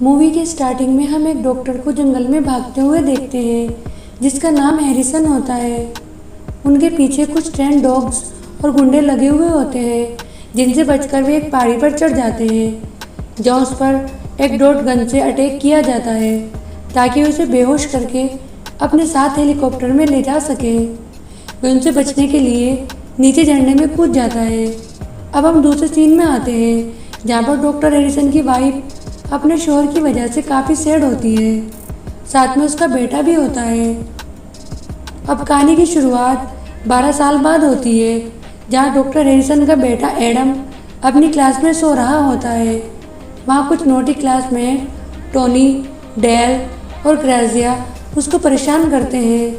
Movie के starting में हम एक डॉक्टर को जंगल में भागते हुए देखते हैं जिसका नाम हैरिसन होता है। उनके पीछे कुछ ट्रेन डॉग्स और गुंडे लगे हुए होते हैं जिनसे बचकर वे एक पहाड़ी पर चढ़ जाते हैं जहाँ उस पर एक डॉट गन से अटैक किया जाता है ताकि उसे बेहोश करके अपने साथ हेलीकॉप्टर में ले जा सके। वे उनसे बचने के लिए नीचे झरने में कूद जाता है। अब हम दूसरे सीन में आते हैं जहाँ पर डॉक्टर हैरिसन की वाइफ अपने शोहर की वजह से काफ़ी सैड होती है, साथ में उसका बेटा भी होता है। अब कहानी की शुरुआत 12 साल बाद होती है जहाँ डॉक्टर हैरिसन का बेटा एडम अपनी क्लास में सो रहा होता है। वहाँ कुछ नोटी क्लासमेट टोनी, डेल और ग्रेजिया उसको परेशान करते हैं।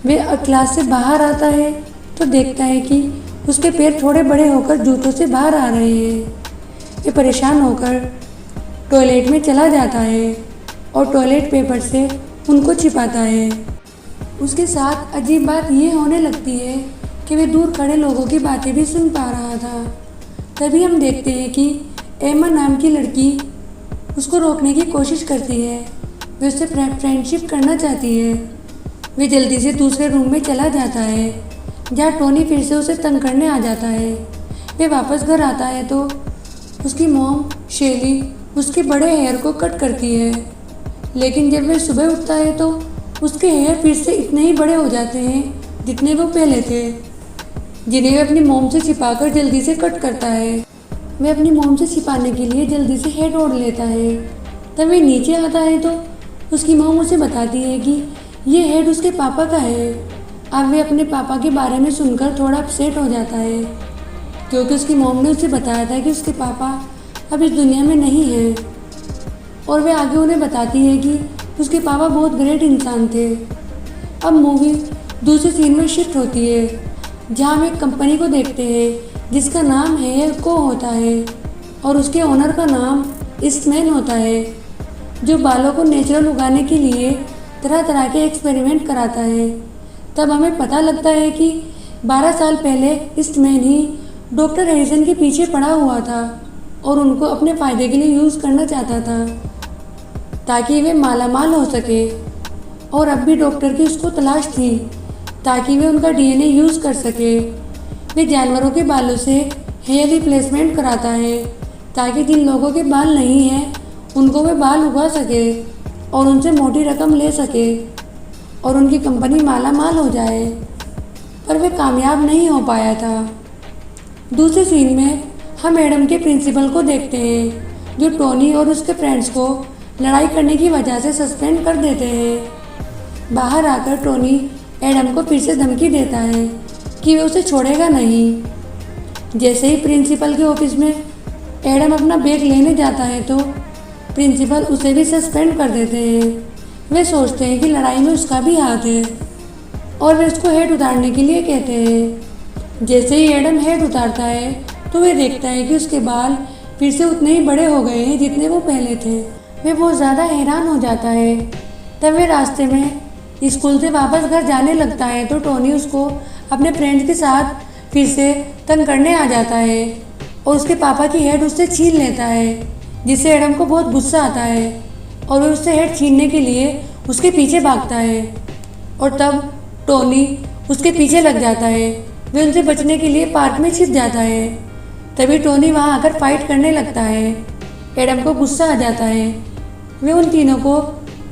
वे क्लास से बाहर आता है तो देखता है कि उसके पैर थोड़े बड़े होकर जूतों से बाहर आ रहे हैं। वे परेशान होकर टॉयलेट में चला जाता है और टॉयलेट पेपर से उनको छिपाता है। उसके साथ अजीब बात ये होने लगती है कि वे दूर खड़े लोगों की बातें भी सुन पा रहा था। तभी हम देखते हैं कि एमा नाम की लड़की उसको रोकने की कोशिश करती है। वे उससे फ्रेंडशिप करना चाहती है। वे जल्दी से दूसरे रूम में चला जाता है जहाँ टोनी फिर से उसे तंग करने आ जाता है। वे वापस घर आता है तो उसकी मॉम शेली उसके बड़े हेयर को कट करती है, लेकिन जब वे सुबह उठता है तो उसके हेयर फिर से इतने ही बड़े हो जाते हैं जितने वो पहले थे, जिन्हें वे अपनी मॉम से छिपाकर जल्दी से कट करता है। वे अपनी मॉम से छिपाने के लिए जल्दी से हेड ओढ़ लेता है। तब वे नीचे आता है तो उसकी मॉम उसे बताती है कि ये हेड उसके पापा का है। अब वे अपने पापा के बारे में सुनकर थोड़ा अपसेट हो जाता है क्योंकि उसकी मॉम ने उसे बताया था कि उसके पापा अब इस दुनिया में नहीं हैं, और वे आगे उन्हें बताती है कि उसके पापा बहुत ग्रेट इंसान थे। अब मूवी दूसरे सीन में शिफ्ट होती है जहाँ हम एक कंपनी को देखते हैं जिसका नाम हेयर को होता है और उसके ओनर का नाम ईस्टमैन होता है, जो बालों को नेचुरल उगाने के लिए तरह तरह के एक्सपेरिमेंट कराता है। तब हमें पता लगता है कि 12 साल पहले ईस्टमैन ही डॉक्टर हैरिसन के पीछे पड़ा हुआ था और उनको अपने फ़ायदे के लिए यूज़ करना चाहता था ताकि वे मालामाल हो सके। और अब भी डॉक्टर की उसको तलाश थी ताकि वे उनका डीएनए यूज़ कर सके। वे जानवरों के बालों से हेयर रिप्लेसमेंट कराता है ताकि जिन लोगों के बाल नहीं हैं उनको वे बाल उगा सके और उनसे मोटी रकम ले सके और उनकी कंपनी मालामाल हो जाए। पर वे कामयाब नहीं हो पाया था। दूसरे सीन में हम एडम के प्रिंसिपल को देखते हैं जो टोनी और उसके फ्रेंड्स को लड़ाई करने की वजह से सस्पेंड कर देते हैं। बाहर आकर टोनी एडम को फिर से धमकी देता है कि वे उसे छोड़ेगा नहीं। जैसे ही प्रिंसिपल के ऑफिस में एडम अपना बैग लेने जाता है तो प्रिंसिपल उसे भी सस्पेंड कर देते हैं। वे सोचते हैं कि लड़ाई में उसका भी हाथ है और वे उसको हेड उतारने के लिए कहते हैं। जैसे ही एडम हेड उतारता है तो वे देखता है कि उसके बाल फिर से उतने ही बड़े हो गए हैं जितने वो पहले थे। वे बहुत ज़्यादा हैरान हो जाता है। तब वे रास्ते में स्कूल से वापस घर जाने लगता है तो टोनी उसको अपने फ्रेंड्स के साथ फिर से तंग करने आ जाता है और उसके पापा की हेड उससे छीन लेता है, जिससे एडम को बहुत गुस्सा आता है और वह उससे हेड छीनने के लिए उसके पीछे भागता है। और तब टोनी उसके पीछे लग जाता है। वे उनसे बचने के लिए पार्क में छिप जाता है। तभी टोनी वहां आकर फाइट करने लगता है। एडम को गुस्सा आ जाता है। वे उन तीनों को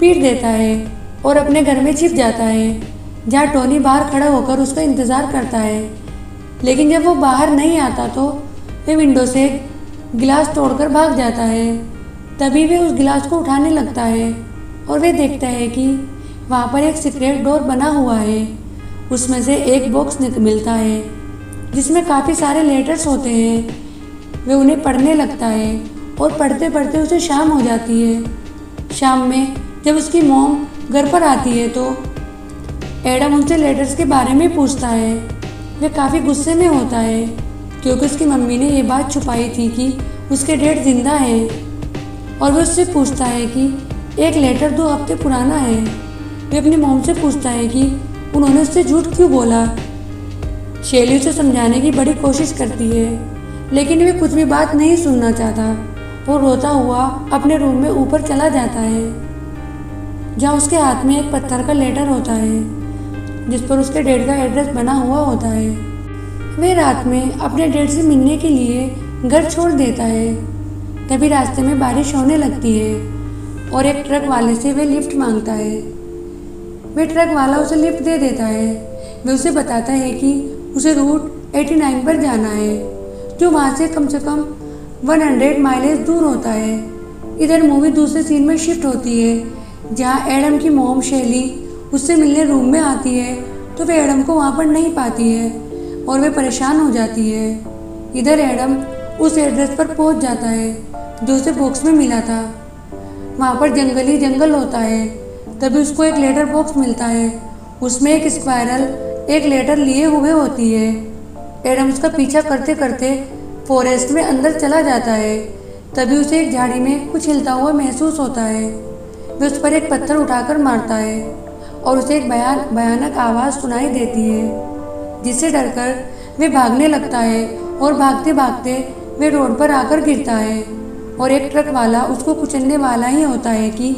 पीट देता है और अपने घर में छिप जाता है जहाँ टोनी बाहर खड़ा होकर उसका इंतज़ार करता है। लेकिन जब वो बाहर नहीं आता तो वे विंडो से गिलास तोड़कर भाग जाता है। तभी वे उस गिलास को उठाने लगता है और वे देखता है कि वहाँ पर एक सीक्रेट डोर बना हुआ है। उसमें से एक बॉक्स मिलता है जिसमें काफ़ी सारे लेटर्स होते हैं। वे उन्हें पढ़ने लगता है और पढ़ते पढ़ते उसे शाम हो जाती है। शाम में जब उसकी मॉम घर पर आती है तो एडम उनसे लेटर्स के बारे में पूछता है। वे काफ़ी गुस्से में होता है क्योंकि उसकी मम्मी ने ये बात छुपाई थी कि उसके डैड जिंदा हैं। और वो उससे पूछता है कि एक लेटर 2 हफ्ते पुराना है। वे अपनी मॉम से पूछता है कि उन्होंने उससे झूठ क्यों बोला। शेली उसे समझाने की बड़ी कोशिश करती है लेकिन वे कुछ भी बात नहीं सुनना चाहता वो रोता हुआ अपने रूम में ऊपर चला जाता है, जहाँ उसके हाथ में एक पत्थर का लेटर होता है जिस पर उसके डैड का एड्रेस बना हुआ होता है। वे रात में अपने डैड से मिलने के लिए घर छोड़ देता है। तभी रास्ते में बारिश होने लगती है और एक ट्रक वाले से वे लिफ्ट मांगता है। वे ट्रक वाला उसे लिफ्ट दे देता है। वे उसे बताता है कि उसे रूट 89 पर जाना है, जो वहाँ से कम 100 माइलेज दूर होता है। इधर मूवी दूसरे सीन में शिफ्ट होती है, जहाँ एडम की मॉम शैली उससे मिलने रूम में आती है, तो वे एडम को वहाँ पर नहीं पाती है और वे परेशान हो जाती है। इधर एडम उस एड्रेस पर पहुँच जाता है जो उसे बॉक्स में मिला था। वहाँ पर जंगल ही जंगल होता है। तभी उसको एक लेटर बॉक्स मिलता है, उसमें एक स्पाइरल एक लेटर लिए हुए होती है। एडम उसका पीछा करते करते फॉरेस्ट में अंदर चला जाता है। तभी उसे एक झाड़ी में कुछ हिलता हुआ महसूस होता है। वे उस पर एक पत्थर उठाकर मारता है और उसे एक भयानक आवाज़ सुनाई देती है, जिससे डरकर वे भागने लगता है और भागते भागते वे रोड पर आकर गिरता है और एक ट्रक वाला उसको कुचलने वाला ही होता है कि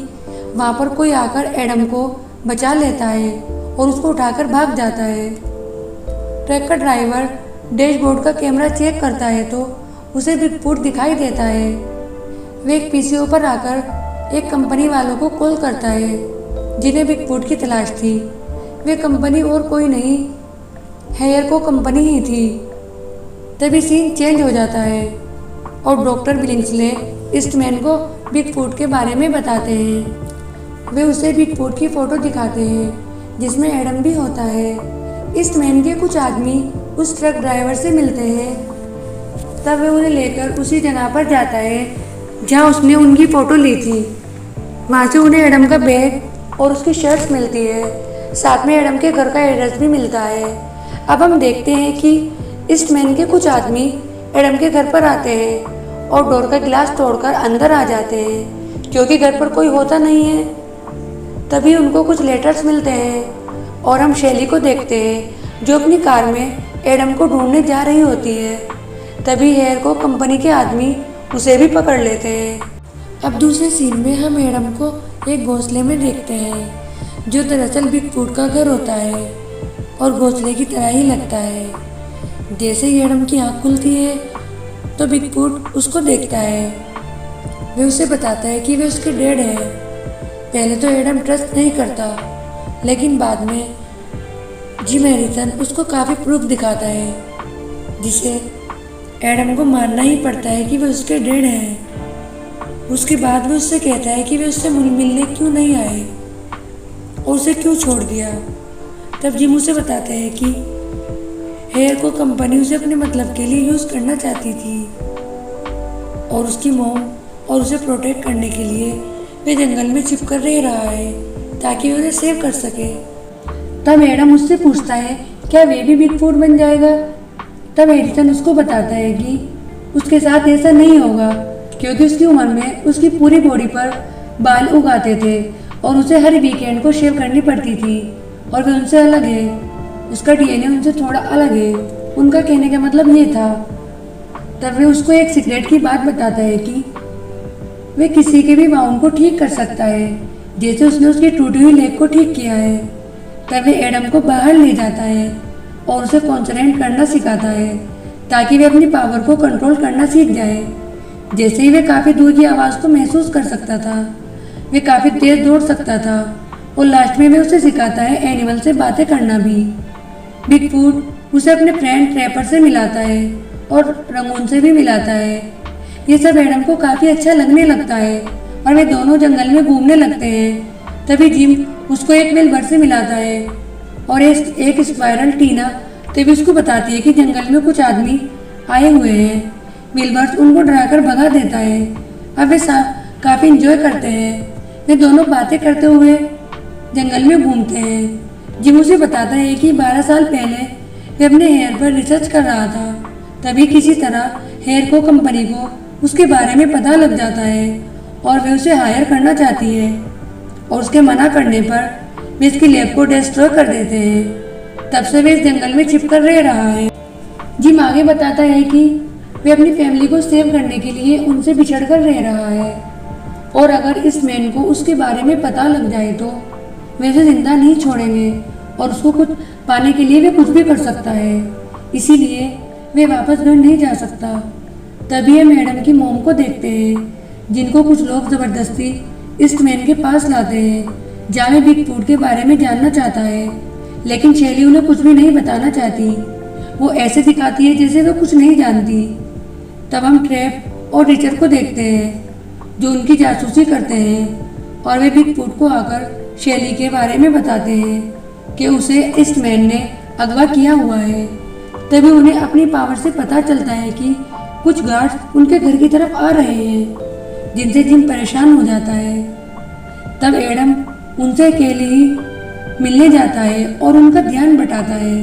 वहाँ पर कोई आकर एडम को बचा लेता है और उसको उठाकर भाग जाता है। ट्रक का ड्राइवर डैशबोर्ड का कैमरा चेक करता है तो उसे बिगफूट दिखाई देता है। वे एक पीसीओ पर आकर एक कंपनी वालों को कॉल करता है जिन्हें बिगफूट की तलाश थी। वे कंपनी और कोई नहीं, हेयर को कंपनी ही थी। तभी सीन चेंज हो जाता है और डॉक्टर बिलिंग्सले ईस्टमैन को बिगफूट के बारे में बताते हैं। वे उसे बिगफूट की फ़ोटो दिखाते हैं जिसमें एडम भी होता है। ईस्टमैन के कुछ आदमी उस ट्रक ड्राइवर से मिलते हैं। तब वे उन्हें लेकर उसी जगह पर जाता है जहां उसने उनकी फ़ोटो ली थी। वहां से उन्हें एडम का बैग और उसकी शर्ट्स मिलती है, साथ में एडम के घर का एड्रेस भी मिलता है। अब हम देखते हैं कि ईस्टमैन के कुछ आदमी एडम के घर पर आते हैं और डोर का गिलास तोड़कर अंदर आ जाते हैं क्योंकि घर पर कोई होता नहीं है। तभी उनको कुछ लेटर्स मिलते हैं और हम शैली को देखते हैं जो अपनी कार में एडम को ढूंढने जा रही होती है। तभी हेयर को कंपनी के आदमी उसे भी पकड़ लेते हैं। अब दूसरे सीन में हम एडम को एक घोंसले में देखते हैं जो दरअसल बिगफूट का घर होता है और घोंसले की तरह ही लगता है। जैसे ही एडम की आँख खुलती है तो बिगफूट उसको देखता है। वे उसे बताता है कि वे उसके डैड है। पहले तो एडम ट्रस्ट नहीं करता, लेकिन बाद में जिम हैरिसन उसको काफ़ी प्रूफ दिखाता है जिसे एडम को मानना ही पड़ता है कि वे उसके डैड हैं। उसके बाद वो उससे कहता है कि वे उससे मिलने क्यों नहीं आए और उसे क्यों छोड़ दिया। तब जिम उसे बताता है कि हेयर को कंपनी उसे अपने मतलब के लिए यूज़ करना चाहती थी और उसकी मॉम और उसे प्रोटेक्ट करने के लिए वे जंगल में छिपकर रह रहा है ताकि उन्हें सेव कर सके। तब एडम उससे पूछता है क्या वे भी बिगफूट बन जाएगा। तब हैरिसन उसको बताता है कि उसके साथ ऐसा नहीं होगा क्योंकि उसकी उम्र में उसकी पूरी बॉडी पर बाल उगाते थे और उसे हर वीकेंड को शेव करनी पड़ती थी और वे उनसे अलग है। उसका डीएनए उनसे थोड़ा अलग है। उनका कहने का मतलब ये था। तब वे उसको एक सीक्रेट की बात बताता है कि वे किसी के भी बाउंड को ठीक कर सकता है, जैसे उसने उसकी टूटी हुई लेग को ठीक किया है। तब वे एडम को बाहर ले जाता है और उसे कॉन्सरेंट करना सिखाता है ताकि वे अपनी पावर को कंट्रोल करना सीख जाए। जैसे ही वे काफ़ी दूर की आवाज़ को महसूस कर सकता था, वे काफ़ी तेज़ दौड़ सकता था और लास्ट में वे उसे सिखाता है एनिमल से बातें करना भी। बिगफूट उसे अपने फ्रेंड ट्रैपर से मिलाता है और रंगून से भी मिलाता है। ये सब एडम को काफ़ी अच्छा लगने लगता है और वे दोनों जंगल में घूमने लगते हैं। तभी जिम उसको एक वेलवर से मिलाता है और एक स्पाइरल टीना तभी उसको बताती है कि जंगल में कुछ आदमी आए हुए हैं। विल्बर्स उनको डराकर भगा देता है। अब वे काफ़ी इंजॉय करते हैं। वे दोनों बातें करते हुए जंगल में घूमते हैं। जिम उसे बताता है कि 12 साल पहले वे अपने हेयर पर रिसर्च कर रहा था। तभी किसी तरह हेयर को कंपनी को उसके बारे में पता लग जाता है और वे उसे हायर करना चाहती है और उसके मना करने पर वे इसकी लैब को डिस्ट्रॉय कर देते हैं। तब से वे इस जंगल में छिपकर रह रहा है। जिम आगे बताता है कि वे अपनी फैमिली को सेव करने के लिए उनसे बिछड़ कर रह रहा है और अगर इस मैन को उसके बारे में पता लग जाए तो वे उसे जिंदा नहीं छोड़ेंगे और उसको कुछ पाने के लिए वे कुछ भी कर सकता है, इसीलिए वे वापस घर नहीं जा सकता। तभी हम मैडम की मोम को देखते हैं जिनको कुछ लोग ज़बरदस्ती इस मैन के पास लाते हैं जहाँ वे बिग फूट के बारे में जानना चाहता है, लेकिन शैली उन्हें कुछ भी नहीं बताना चाहती। वो ऐसे दिखाती है जैसे वो कुछ नहीं जानती। तब हम ट्रैप और रिचर्ड को देखते हैं जो उनकी जासूसी करते हैं और वे बिग फूट को आकर शैली के बारे में बताते हैं कि उसे इस मैन ने अगवा किया हुआ है। तभी उन्हें अपनी पावर से पता चलता है कि कुछ गार्ड्स उनके घर की तरफ आ रहे हैं जिनसे जिम परेशान हो जाता है। तब एडम उनसे अकेले ही मिलने जाता है और उनका ध्यान बटाता है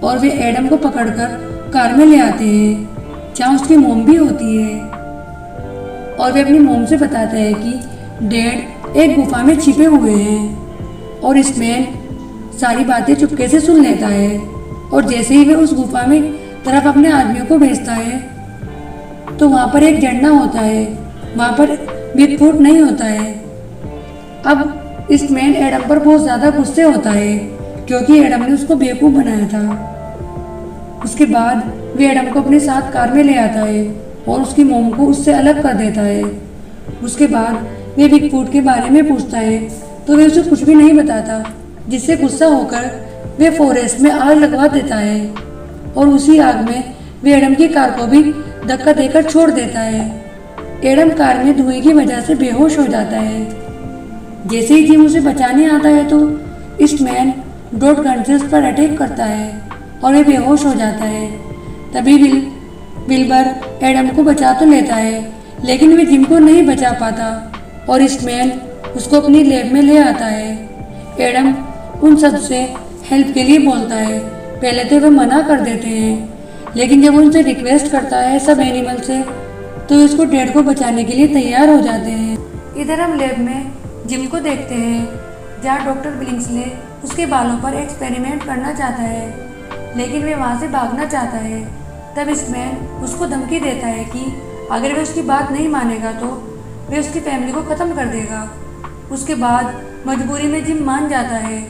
और वे एडम को पकड़कर कार में ले आते हैं जहाँ उसकी मोम भी होती है और वे अपनी मोम से बताते हैं कि डैड एक गुफा में छिपे हुए हैं और इस मैन सारी बातें चुपके से सुन लेता है और जैसे ही वे उस गुफा में तरफ अपने आदमियों को भेजता है तो वहाँ पर एक झरना होता है, वहाँ पर बिग फूट नहीं होता है। अब इस मैन एडम पर बहुत ज़्यादा गुस्से होता है क्योंकि एडम ने उसको बेवकूफ़ बनाया था। उसके बाद वे एडम को अपने साथ कार में ले आता है और उसकी मोम को उससे अलग कर देता है। उसके बाद वे बिग फूट के बारे में पूछता है तो वे उसे कुछ भी नहीं बताता, जिससे गुस्सा होकर वे फॉरेस्ट में आग लगवा देता है और उसी आग में वे एडम की कार को भी धक्का देकर छोड़ देता है। एडम कार में धुएं की वजह से बेहोश हो जाता है। जैसे ही जिम उसे बचाने आता है तो इस मैन डॉट गन से उस पर अटैक करता है और वे बेहोश हो जाता है। तभी विल्बर एडम को बचा तो लेता है लेकिन वे जिम को नहीं बचा पाता और इस मैन उसको अपनी लैब में ले आता है। एडम उन सब से हेल्प के लिए बोलता है। पहले तो वे मना कर देते हैं लेकिन जब उनसे रिक्वेस्ट करता है सब एनिमल से तो उसको डैड को बचाने के लिए तैयार हो जाते हैं। इधर हम लैब में जिम को देखते हैं जहाँ डॉक्टर ब्लिंक्सले उसके बालों पर एक्सपेरिमेंट करना चाहता है लेकिन वे वहाँ से भागना चाहता है। तब इस मैन उसको धमकी देता है कि अगर वे उसकी बात नहीं मानेगा तो वे उसकी फैमिली को ख़त्म कर देगा। उसके बाद मजबूरी में जिम मान जाता है।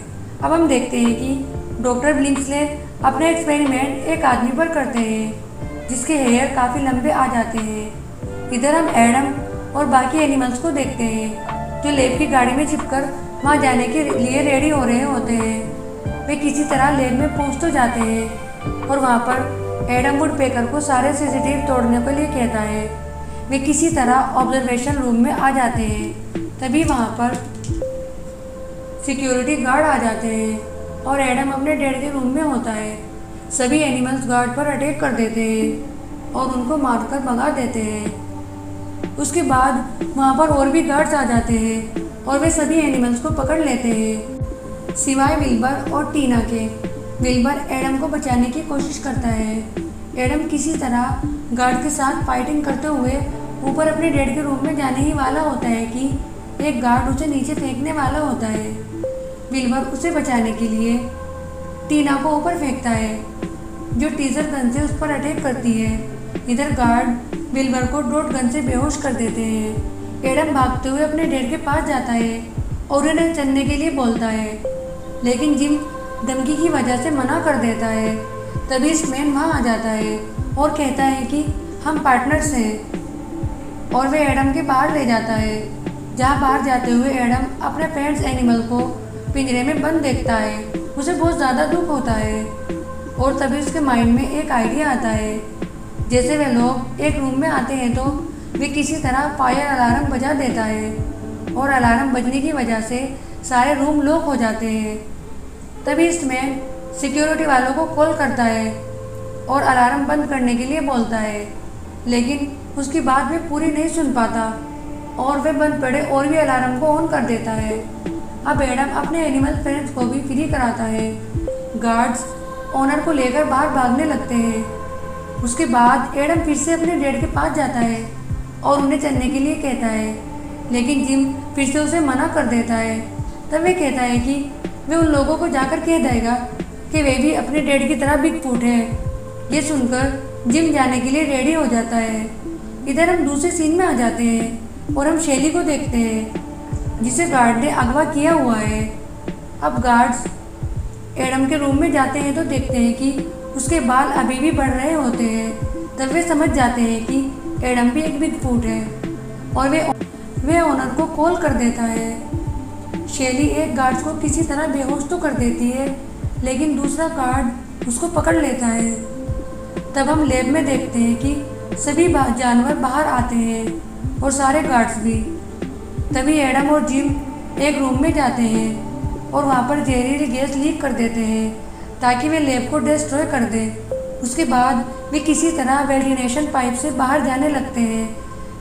अब हम देखते हैं कि डॉक्टर ब्लिंक्सले अपना एक्सपेरिमेंट एक आदमी पर करते हैं जिसके हेयर काफ़ी लंबे आ जाते हैं। इधर हम एडम और बाकी एनिमल्स को देखते हैं जो लेब की गाड़ी में छिपकर वहाँ जाने के लिए रेडी हो रहे होते हैं। वे किसी तरह लेब में पहुँच तो जाते हैं और वहाँ पर एडम वुडपेकर को सारे सीसीटीवी तोड़ने के लिए कहता है। वे किसी तरह ऑब्जर्वेशन रूम में आ जाते हैं। तभी वहाँ पर सिक्योरिटी गार्ड आ जाते हैं और एडम अपने डैड के रूम में होता है। सभी एनिमल्स गार्ड पर अटैक कर देते हैं और उनको मारकर भगा देते हैं। उसके बाद वहाँ पर और भी गार्ड्स आ जाते हैं और वे सभी एनिमल्स को पकड़ लेते हैं सिवाय विल्बर और टीना के। विल्बर एडम को बचाने की कोशिश करता है। एडम किसी तरह गार्ड के साथ फाइटिंग करते हुए ऊपर अपने डैड के रूम में जाने ही वाला होता है कि एक गार्ड उसे नीचे फेंकने वाला होता है। विल्बर उसे बचाने के लिए टीना को ऊपर फेंकता है जो टीजर गन से उस पर अटैक करती है। इधर guard Wilbur co dot gun से बेहोश कर देते हैं। एडम भागते हुए अपने डैड के पास जाता है और उन्हें चलने के लिए बोलता है लेकिन जिम धमकी की वजह से मना कर देता है। तभी इस मैन वहाँ आ जाता है और कहता है कि हम पार्टनर्स हैं और वे एडम के बाहर ले जाता है जहाँ बाहर जाते हुए एडम अपने पेट्स एनिमल को पिंजरे में बंद देखता है। उसे बहुत ज़्यादा दुख होता है और तभी उसके माइंड में एक आइडिया आता है। जैसे वे लोग एक रूम में आते हैं तो वे किसी तरह फायर अलार्म बजा देता है और अलार्म बजने की वजह से सारे रूम लॉक हो जाते हैं। तभी इसमें सिक्योरिटी वालों को कॉल करता है और अलार्म बंद करने के लिए बोलता है लेकिन उसकी बात वे पूरी नहीं सुन पाता और वे बंद पड़े और भी अलार्म को ऑन कर देता है। अब एडम अपने एनिमल फ्रेंड्स को भी फ्री कराता है। गार्ड्स ओनर को लेकर बाहर भागने लगते हैं। उसके बाद एडम फिर से अपने डैड के पास जाता है और उन्हें चलने के लिए कहता है लेकिन जिम फिर से उसे मना कर देता है। तब वे कहता है कि वे उन लोगों को जाकर कह देगा कि वे भी अपने डैड की तरह बिग फूट है। ये सुनकर जिम जाने के लिए रेडी हो जाता है। इधर हम दूसरे सीन में आ जाते हैं और हम शैली को देखते हैं जिसे गार्ड ने अगवा किया हुआ है। अब गार्ड्स एडम के रूम में जाते हैं तो देखते हैं कि उसके बाल अभी भी बढ़ रहे होते हैं। तब वे समझ जाते हैं कि एडम भी एक बिगफूट है और वे ओनर को कॉल कर देता है। शैली एक गार्ड को किसी तरह बेहोश तो कर देती है, लेकिन दूसरा गार्ड उसको पकड़ लेता है। तब हम लैब में देखते हैं कि सभी जानवर बाहर आते हैं और सारे गार्ड्स भी। तभी एडम और जिम एक रूम में जाते हैं और वहाँ पर जहरीली गैस लीक कर देते हैं ताकि वे लैब को डिस्ट्रॉय कर दें। उसके बाद वे किसी तरह वेंटिलेशन पाइप से बाहर जाने लगते हैं,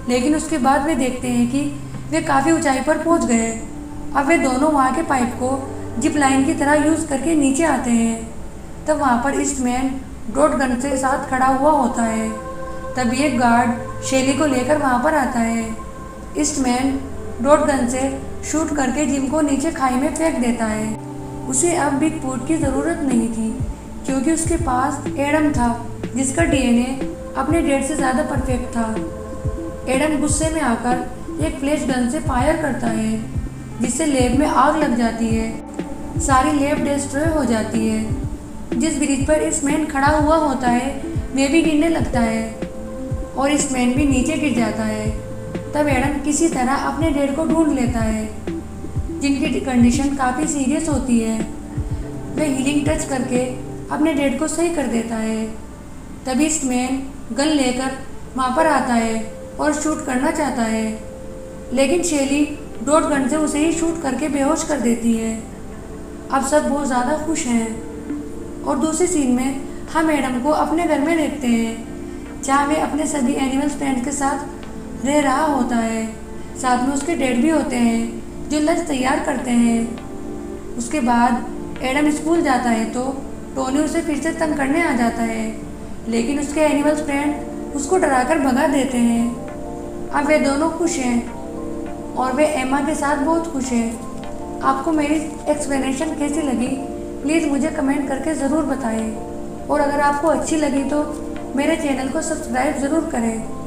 लेकिन उसके बाद वे देखते हैं कि वे काफ़ी ऊंचाई पर पहुंच गए। अब वे दोनों वहाँ के पाइप को जिप लाइन की तरह यूज़ करके नीचे आते हैं। तब वहाँ पर ईस्टमैन डॉट गन के साथ खड़ा हुआ होता है। तभी एक गार्ड शैली को लेकर वहाँ पर आता है। ईस्टमैन डॉट गन से शूट करके जिम को नीचे खाई में फेंक देता है। उसे अब बिगफूट की ज़रूरत नहीं थी क्योंकि उसके पास एडम था जिसका डीएनए अपने डैड से ज़्यादा परफेक्ट था। एडम गुस्से में आकर एक फ्लैश गन से फायर करता है जिससे लैब में आग लग जाती है। सारी लैब डिस्ट्रॉय हो जाती है। जिस ब्रिज पर ईस्टमैन खड़ा हुआ होता है वह भी गिरने लगता है और ईस्टमैन भी नीचे गिर जाता है। तब एडम किसी तरह अपने डैड को ढूंढ लेता है जिनकी कंडीशन काफ़ी सीरियस होती है। वह हीलिंग टच करके अपने डैड को सही कर देता है। तभी ईस्टमैन गन लेकर वहाँ पर आता है और शूट करना चाहता है, लेकिन शैली डॉट गन से उसे ही शूट करके बेहोश कर देती है। अब सब बहुत ज़्यादा खुश हैं और दूसरे सीन में हम एडम को अपने घर में देखते हैं जहाँ वे अपने सभी एनिमल फ्रेंड्स के साथ रह रहा होता है। साथ में उसके डैड भी होते हैं जो लंच तैयार करते हैं। उसके बाद एडम स्कूल जाता है तो टोनी उसे फिर से तंग करने आ जाता है, लेकिन उसके एनिमल फ्रेंड उसको डराकर भगा देते हैं। अब वे दोनों खुश हैं और वे एमा के साथ बहुत खुश हैं। आपको मेरी एक्सप्लेनेशन कैसी लगी प्लीज़ मुझे कमेंट करके ज़रूर बताएं और अगर आपको अच्छी लगी तो मेरे चैनल को सब्सक्राइब ज़रूर करें।